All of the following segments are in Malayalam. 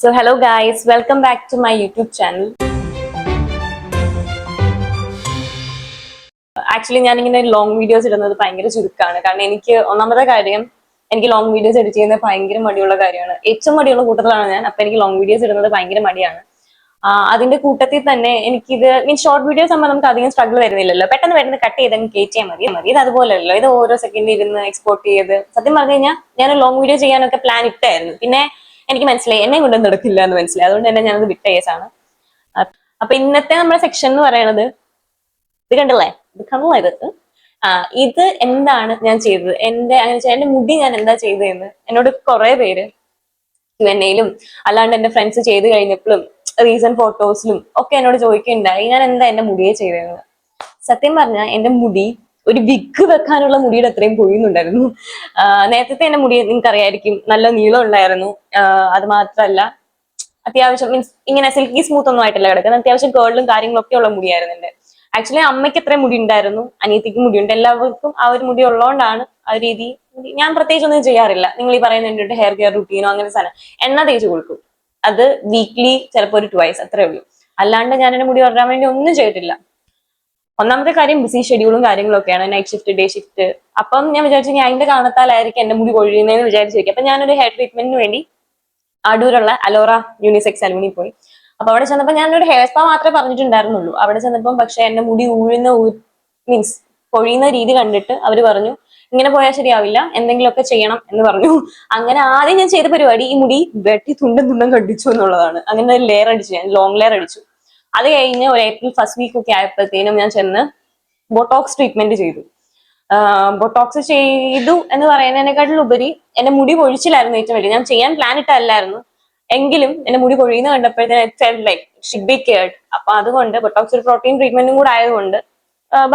So hello guys, welcome back to my YouTube channel. Actually ഞാനിങ്ങനെ ലോങ് വീഡിയോസ് ഇടുന്നത് ഭയങ്കര ചുരുക്കമാണ്. കാരണം എനിക്ക് ഒന്നാമത്തെ കാര്യം എനിക്ക് ലോങ് വീഡിയോസ് എഡിറ്റ് ചെയ്യുന്നത് ഭയങ്കര മടിയുള്ള കാര്യമാണ്. ഏറ്റവും മടിയുള്ള കൂട്ടത്തിലാണ് ഞാൻ. അപ്പൊ എനിക്ക് ലോങ് വീഡിയോസ് ഇടുന്നത് ഭയങ്കര മടിയാണ്. അതിന്റെ കൂട്ടത്തിൽ തന്നെ എനിക്കിത് ഷോർട്ട് വീഡിയോസ് ആകുമ്പോൾ നമുക്ക് അധികം സ്ട്രഗിൾ വരുന്നില്ലല്ലോ. പെട്ടെന്ന് കട്ട് ചെയ്ത് കയറ്റിയാൽ മതി. ഇത് അതുപോലെയല്ലോ. ഇത് ഓരോ സെക്കൻഡ് ഇരുന്ന് എക്സ്പോർട്ട് ചെയ്ത് സത്യം പറഞ്ഞു കഴിഞ്ഞാൽ ഞാൻ ലോങ് വീഡിയോ ചെയ്യാനൊക്കെ പ്ലാൻ ഇട്ടായിരുന്നു. പിന്നെ എനിക്ക് മനസ്സിലായി എന്നെ കൊണ്ടൊന്നും നടക്കില്ല എന്ന് മനസ്സിലായി. അതുകൊണ്ട് തന്നെ ഞാനത് വിട്ട കേസാണ്. അപ്പൊ ഇന്നത്തെ നമ്മുടെ സെക്ഷൻ എന്ന് പറയുന്നത് ഇത് കണ്ടല്ലേ, ഇത് എന്താണ് ഞാൻ ചെയ്തത്, എന്റെ മുടി ഞാൻ എന്താ ചെയ്തതെന്ന് എന്നോട് കുറെ പേര് Q&A-യിലും അല്ലാണ്ട് എന്റെ ഫ്രണ്ട്സ് ചെയ്ത് കഴിഞ്ഞപ്പോഴും റീസെന്റ് ഫോട്ടോസിലും ഒക്കെ എന്നോട് ചോദിക്കുന്നുണ്ടായി ഞാൻ എന്താ എന്റെ മുടിയെ ചെയ്തതെന്ന്. സത്യം പറഞ്ഞാൽ എന്റെ മുടി ഒരു വിഗ് വെക്കാനുള്ള മുടിയുടെ അത്രയും പൊഴിയുന്നുണ്ടായിരുന്നു. നേരത്തെ എന്റെ മുടി നിങ്ങൾക്ക് അറിയായിരിക്കും, നല്ല നീളം ഉണ്ടായിരുന്നു. അത് മാത്രമല്ല അത്യാവശ്യം മീൻസ് ഇങ്ങനെ സിൽക്കി സ്മൂത്ത് ഒന്നും ആയിട്ടല്ല കിടക്കുന്നത്. അത്യാവശ്യം കേളിലും കാര്യങ്ങളൊക്കെ ഉള്ള മുടിയായിരുന്നു എന്റെ. ആക്ച്വലി അമ്മയ്ക്ക് അത്രയും മുടി ഉണ്ടായിരുന്നു, അനിയത്തിക്ക് മുടിയുണ്ട്. എല്ലാവർക്കും ആ ഒരു മുടി ഉള്ളതുകൊണ്ടാണ് ആ രീതി. ഞാൻ പ്രത്യേകിച്ച് ഒന്നും ചെയ്യാറില്ല. നിങ്ങൾ ഈ പറയുന്ന ഹെയർ കെയർ റുട്ടീനോ അങ്ങനെ സാധനം എണ്ണ തേച്ച് കൊടുക്കും. അത് വീക്ക്ലി ചിലപ്പോൾ ഒരു 2 അത്രേ ഉള്ളൂ. അല്ലാണ്ട് ഞാൻ എന്റെ മുടി വളരാൻ വേണ്ടി ഒന്നും ചെയ്തിട്ടില്ല. ഒന്നാമത്തെ കാര്യം ബിസി ഷെഡ്യൂളും കാര്യങ്ങളൊക്കെയാണ്, നൈറ്റ് ഷിഫ്റ്റ്, ഡേ ഷിഫ്റ്റ്. അപ്പം ഞാൻ വിചാരിച്ചു ഞാൻ അതിന്റെ കാരണത്താലായിരിക്കും എന്റെ മുടി കൊഴിയുന്നതെന്ന് വിചാരിച്ചിരിക്കും. അപ്പൊ ഞാനൊരു ഹെയർ ട്രീറ്റ്മെന്റിന് വേണ്ടി അടൂരുള്ള അലോറ യൂണിസെക്സ് സലൂണിൽ പോയി. അപ്പൊ അവിടെ ചെന്നപ്പോൾ ഞാനൊരു ഹെയർ സ്പാ മാത്രമേ പറഞ്ഞിട്ടുണ്ടായിരുന്നുള്ളൂ. അവിടെ ചെന്നപ്പം പക്ഷെ എന്റെ മുടി മീൻസ് പൊഴിയുന്ന രീതി കണ്ടിട്ട് അവര് പറഞ്ഞു ഇങ്ങനെ പോയാൽ ശരിയാവില്ല, എന്തെങ്കിലുമൊക്കെ ചെയ്യണം എന്ന് പറഞ്ഞു. അങ്ങനെ ആദ്യം ഞാൻ ചെയ്ത പരിപാടി ഈ മുടി വെട്ടി തുണ്ടം കണ്ടിച്ചു എന്നുള്ളതാണ്. അങ്ങനെ ഒരു ലെയർ അടിച്ചു, ഞാൻ ലോങ് ലെയർ അടിച്ചു. അത് കഴിഞ്ഞ് ഒരു ഏപ്രിൽ ഫസ്റ്റ് വീക്ക് ഒക്കെ ആയപ്പോഴത്തേനും ഞാൻ ചെന്ന് ബൊട്ടോക്സ് ട്രീറ്റ്മെന്റ് ചെയ്തു. ബൊട്ടോക്സ് ചെയ്തു എന്ന് പറയുന്നതിനെക്കാട്ടിലുപരി എന്റെ മുടി പൊഴിച്ചിലായിരുന്നു ഏറ്റവും വലിയ. ഞാൻ ചെയ്യാൻ പ്ലാൻ ഇട്ടല്ലായിരുന്നു, എങ്കിലും എന്റെ മുടി പൊഴിയുന്ന കണ്ടപ്പോഴത്തേനും ലൈക്ക് ഷിഡ് ബി കെയർഡ്. അപ്പൊ അതുകൊണ്ട് ബൊട്ടോക്സ് ഒരു പ്രോട്ടീൻ ട്രീറ്റ്മെന്റും കൂടെ ആയതുകൊണ്ട്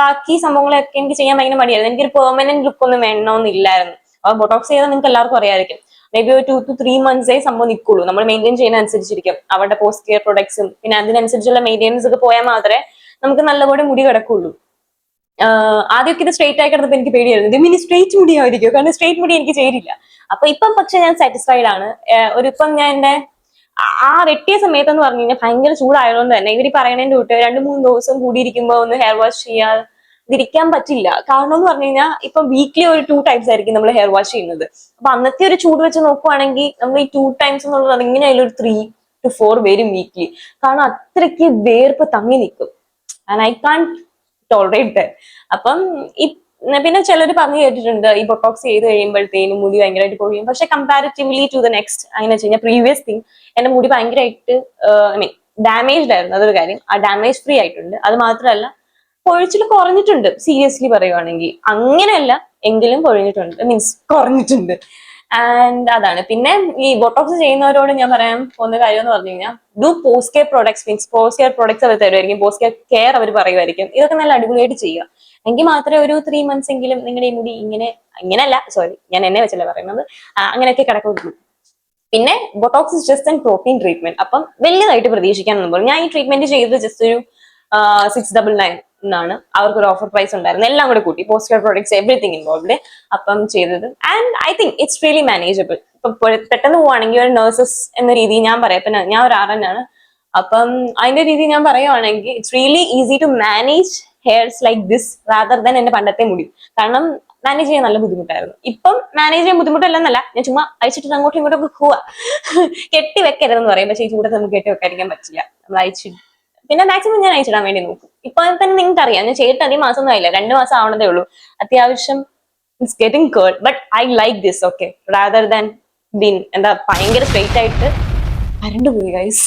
ബാക്കി സംഭവങ്ങളൊക്കെ എനിക്ക് ചെയ്യാൻ ഭയങ്കര മടിയായിരുന്നു. എനിക്കൊരു പെർമനന്റ് ലുക്ക് ഒന്നും വേണമെന്നില്ലായിരുന്നു. അപ്പൊ ബൊട്ടോക്സ് ചെയ്താൽ നിങ്ങൾക്ക് എല്ലാവർക്കും അറിയാമായിരിക്കും, മേ ബി ഒരു 2 to 3 months സംഭവം നിൽക്കുള്ളൂ. നമ്മൾ മെയിൻറ്റെയിൻ ചെയ്യുന്ന അനുസരിച്ചിരിക്കും അവരുടെ പോസ്റ്റ് കെയർ പ്രൊഡക്ട്സും പിന്നെ അതിനനുസരിച്ചുള്ള മെയിൻ്റെനൻസ് ഒക്കെ പോയാൽ മാത്രമേ നമുക്ക് നല്ലപോലെ മുടി കിടക്കുള്ളൂ. ആദ്യമൊക്കെ ഇത് സ്ട്രേറ്റ് ആയി കിടന്നപ്പോൾ എനിക്ക് പേടിയായിരുന്നു, ഇത് മിനി സ്ട്രേറ്റ് മുടി ആയിരിക്കും, കാരണം സ്ട്രേറ്റ് മുടി എനിക്ക് ചേരില്ല. അപ്പൊ ഇപ്പം പക്ഷെ ഞാൻ സാറ്റിസ്ഫൈഡ് ആണ്. ഇപ്പം ഞാൻ എന്റെ ആ വെട്ടിയ സമയത്ത് എന്ന് പറഞ്ഞു കഴിഞ്ഞാൽ ഭയങ്കര ചൂടായതുകൊണ്ട് തന്നെ ഇവർ പറയണതിന്റെ തൊട്ട് 2-3 ദിവസം കൂടിയിരിക്കുമ്പോൾ ഒന്ന് ഹെയർ വാഷ് ചെയ്യാൻ ഇതിരിക്കാൻ പറ്റില്ല. കാരണം എന്ന് പറഞ്ഞു കഴിഞ്ഞാൽ ഇപ്പൊ വീക്ക്ലി ഒരു 2 times ആയിരിക്കും നമ്മൾ ഹെയർ വാഷ് ചെയ്യുന്നത്. അപ്പൊ അന്നത്തെ ഒരു ചൂട് വെച്ച് നോക്കുവാണെങ്കിൽ നമ്മൾ ഈ 2 times എന്നുള്ളത് എങ്ങനെയായാലും ഒരു 3 to 4 വരും വീക്ക്ലി. കാരണം അത്രയ്ക്ക് വേർപ്പ് തങ്ങി നിൽക്കും. And I can't tolerate that. അപ്പം പിന്നെ ചിലർ പറഞ്ഞു കേട്ടിട്ടുണ്ട് ഈ ബൊട്ടോക്സ് ചെയ്ത് കഴിയുമ്പോഴത്തേനും മുടി ഭയങ്കരമായിട്ട് പൊഴിയും. പക്ഷെ കമ്പാരിറ്റീവ്ലി ടു ദ നെക്സ്റ്റ് അങ്ങനെ വെച്ച് കഴിഞ്ഞാൽ പ്രീവിയസ് തിങ് എന്റെ മുടി ഭയങ്കരമായിട്ട് ഡാമേജ്ഡ് ആയിരുന്നു. അതൊരു കാര്യം. ആ ഡാമേജ് ഫ്രീ ആയിട്ടുണ്ട്. അത് മാത്രമല്ല പൊഴിച്ചിൽ കുറഞ്ഞിട്ടുണ്ട്. സീരിയസ്ലി പറയുവാണെങ്കിൽ അങ്ങനെയല്ല, എങ്കിലും പൊഴിഞ്ഞിട്ടുണ്ട്, മീൻസ് കുറഞ്ഞിട്ടുണ്ട്. ആൻഡ് അതാണ്. പിന്നെ ഈ ബൊട്ടോക്സ് ചെയ്യുന്നവരോട് ഞാൻ പറയാൻ പോകുന്ന കാര്യം എന്ന് പറഞ്ഞു കഴിഞ്ഞാൽ do post care products, means post care products അവർ തരുമായിരിക്കും, പോസ്റ്റ് കെയർ അവർ പറയുമായിരിക്കും. ഇതൊക്കെ നല്ല അടിപൊളിയായിട്ട് ചെയ്യുക. എങ്കിൽ മാത്രമേ ഒരു 3 months എങ്കിലും നിങ്ങളുടെ ഈ മുടി ഇങ്ങനെയല്ല, സോറി ഞാൻ എന്നെ വെച്ചല്ല പറയുന്നത്, അങ്ങനെയൊക്കെ കിടക്കുള്ളൂ. പിന്നെ Botox just and protein treatment. അപ്പം വലിയതായിട്ട് പ്രതീക്ഷിക്കാനൊന്നും പോലും. ഞാൻ ഈ ട്രീറ്റ്മെന്റ് ചെയ്തത് ജസ്റ്റ് ഒരു 699 എന്നാണ്. അവർക്കൊരു ഓഫർ പ്രൈസ് ഉണ്ടായിരുന്നു, എല്ലാം കൂടെ കൂട്ടി, post care products everything involved. അപ്പം ചെയ്തത് and I think it's really manageable. ഇപ്പൊ പെട്ടെന്ന് പോവാണെങ്കിൽ ഒരു നഴ്സസ് എന്ന രീതി ഞാൻ പറയാം. ഇപ്പൊ ഞാൻ ഒരു RN ആണ്. അപ്പം അതിന്റെ രീതി ഞാൻ പറയുവാണെങ്കിൽ it's really easy to manage hairs like this rather than എന്റെ പണ്ടത്തെ മുടി. കാരണം മാനേജ് ചെയ്യാൻ നല്ല ബുദ്ധിമുട്ടായിരുന്നു. ഇപ്പം മാനേജ് ചെയ്യാൻ ബുദ്ധിമുട്ടല്ലെന്നല്ല, ഞാൻ ചുമ്മാ അയച്ചിട്ട് അങ്ങോട്ടും ഇങ്ങോട്ടും പോവാ. കെട്ടി വെക്കരുതെന്ന് പറയും, പക്ഷേ ഈ ചൂടത്ത് നമുക്ക് കെട്ടി വെക്കാതിരിക്കാൻ പറ്റില്ല. നമ്മൾ അയച്ചിട്ട് പിന്നെ മാക്സിമം ഞാൻ അയച്ചിടാൻ വേണ്ടി നോക്കും. ഇപ്പൊ തന്നെ നിങ്ങൾക്ക് അറിയാം, ഞാൻ ചെയ്തിട്ട് അധികം മാസമൊന്നും ആയില്ല, 2 മാസം ആവണതേ ഉള്ളൂ. അത്യാവശ്യം it's getting curl, but I like this okay rather than been എന്താ ഭയങ്കര സ്ട്രെയിറ്റ് ആയിട്ട്. കരണ്ട് പോയി ഗൈസ്.